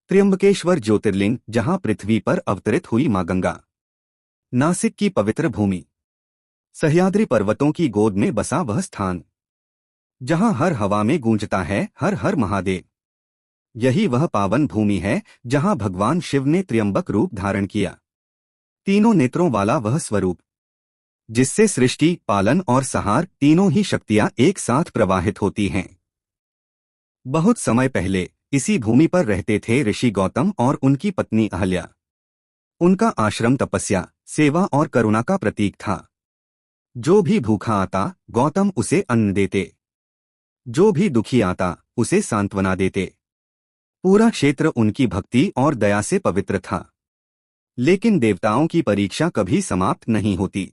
त्र्यंबकेश्वर ज्योतिर्लिंग, जहां पृथ्वी पर अवतरित हुई मां गंगा। नासिक की पवित्र भूमि। सह्याद्री पर्वतों की गोद में बसा वह स्थान, जहां हर हवा में गूंजता है हर हर महादेव। यही वह पावन भूमि है जहां भगवान शिव ने त्र्यंबक रूप धारण किया। तीनों नेत्रों वाला वह स्वरूप, जिससे सृष्टि, पालन और संहार तीनों ही शक्तियां एक साथ प्रवाहित होती हैं। बहुत समय पहले इसी भूमि पर रहते थे ऋषि गौतम और उनकी पत्नी अहल्या। उनका आश्रम तपस्या, सेवा और करुणा का प्रतीक था। जो भी भूखा आता, गौतम उसे अन्न देते। जो भी दुखी आता, उसे सांत्वना देते। पूरा क्षेत्र उनकी भक्ति और दया से पवित्र था। लेकिन देवताओं की परीक्षा कभी समाप्त नहीं होती।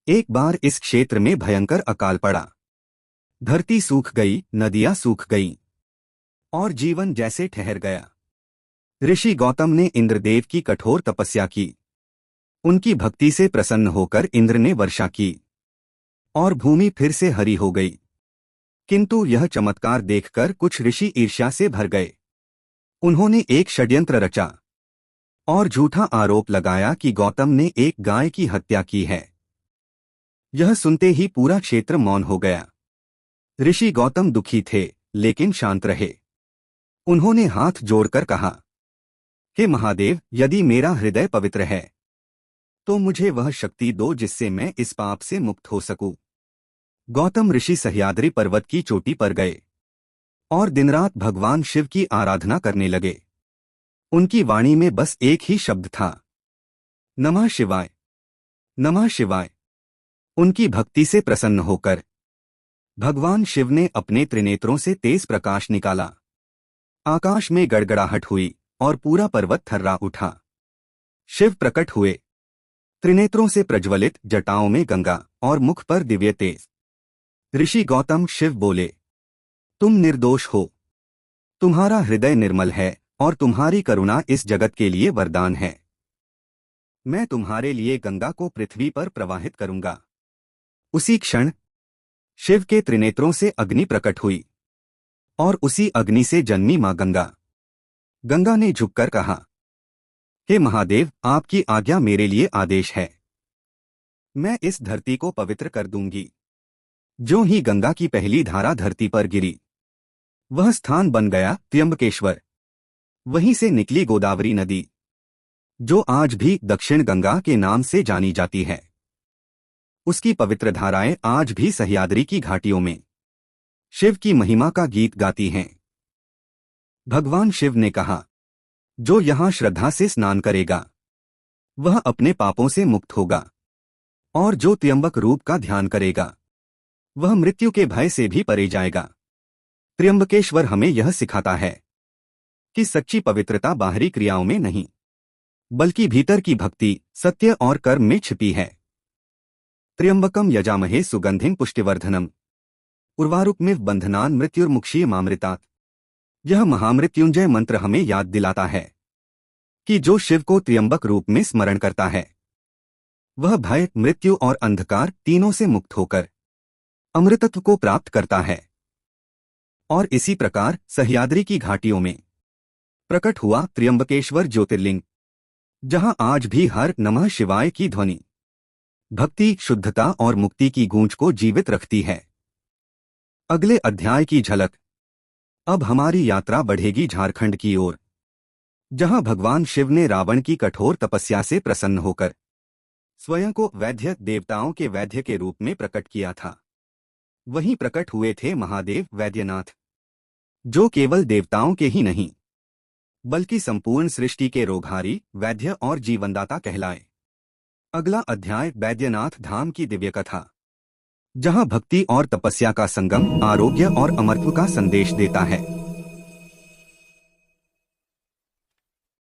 एक बार इस क्षेत्र में भयंकर अकाल पड़ा। धरती सूख गई, नदियां सूख गईं, और जीवन जैसे ठहर गया। ऋषि गौतम ने इंद्रदेव की कठोर तपस्या की। उनकी भक्ति से प्रसन्न होकर इंद्र ने वर्षा की, और भूमि फिर से हरी हो गई। किंतु यह चमत्कार देखकर कुछ ऋषि ईर्ष्या से भर गए। उन्होंने एक षड्यंत्र रचा और झूठा आरोप लगाया कि गौतम ने एक गाय की हत्या की है। यह सुनते ही पूरा क्षेत्र मौन हो गया। ऋषि गौतम दुखी थे, लेकिन शांत रहे। उन्होंने हाथ जोड़कर कहा, हे महादेव, यदि मेरा हृदय पवित्र है तो मुझे वह शक्ति दो जिससे मैं इस पाप से मुक्त हो सकूं। गौतम ऋषि सह्याद्री पर्वत की चोटी पर गए और दिनरात भगवान शिव की आराधना करने लगे। उनकी वाणी में बस एक ही शब्द था, नमः शिवाय, नमः शिवाय। उनकी भक्ति से प्रसन्न होकर भगवान शिव ने अपने त्रिनेत्रों से तेज प्रकाश निकाला। आकाश में गड़गड़ाहट हुई और पूरा पर्वत थर्रा उठा। शिव प्रकट हुए, त्रिनेत्रों से प्रज्वलित, जटाओं में गंगा और मुख पर दिव्य तेज। ऋषि गौतम शिव बोले, तुम निर्दोष हो, तुम्हारा हृदय निर्मल है और तुम्हारी करुणा इस जगत के लिए वरदान है। मैं तुम्हारे लिए गंगा को पृथ्वी पर प्रवाहित करूंगा। उसी क्षण शिव के त्रिनेत्रों से अग्नि प्रकट हुई और उसी अग्नि से जन्मी मां गंगा। गंगा ने झुककर कहा, हे महादेव, आपकी आज्ञा मेरे लिए आदेश है। मैं इस धरती को पवित्र कर दूंगी। जो ही गंगा की पहली धारा धरती पर गिरी, वह स्थान बन गया त्र्यंबकेश्वर। वहीं से निकली गोदावरी नदी, जो आज भी दक्षिण गंगा के नाम से जानी जाती है। उसकी पवित्र धाराएं आज भी सह्याद्री की घाटियों में शिव की महिमा का गीत गाती हैं। भगवान शिव ने कहा, जो यहां श्रद्धा से स्नान करेगा वह अपने पापों से मुक्त होगा, और जो त्र्यंबक रूप का ध्यान करेगा वह मृत्यु के भय से भी परे जाएगा। त्र्यंबकेश्वर हमें यह सिखाता है कि सच्ची पवित्रता बाहरी क्रियाओं में नहीं, बल्कि भीतर की भक्ति, सत्य और कर्म में छिपी है। त्र्यंबकम यजामहे सुगंधिं पुष्टिवर्धनम, उर्वारुकमिव बंधनान् मृत्युर्मुक्षीयमामृतात्। यह महामृत्युंजय मंत्र हमें याद दिलाता है कि जो शिव को त्र्यंबक रूप में स्मरण करता है वह भय, मृत्यु और अंधकार तीनों से मुक्त होकर अमृतत्व को प्राप्त करता है। और इसी प्रकार सह्याद्री की घाटियों में प्रकट हुआ त्र्यंबकेश्वर ज्योतिर्लिंग, जहां आज भी हर नमः शिवाय की ध्वनि भक्ति, शुद्धता और मुक्ति की गूंज को जीवित रखती है। अगले अध्याय की झलक। अब हमारी यात्रा बढ़ेगी झारखंड की ओर, जहां भगवान शिव ने रावण की कठोर तपस्या से प्रसन्न होकर स्वयं को वैद्य, देवताओं के वैद्य के रूप में प्रकट किया था। वहीं प्रकट हुए थे महादेव वैद्यनाथ, जो केवल देवताओं के ही नहीं बल्कि संपूर्ण सृष्टि के रोगहारी, वैद्य और जीवनदाता कहलाए। अगला अध्याय बैद्यनाथ धाम की दिव्य कथा, जहां भक्ति और तपस्या का संगम आरोग्य और अमरत्व का संदेश देता है।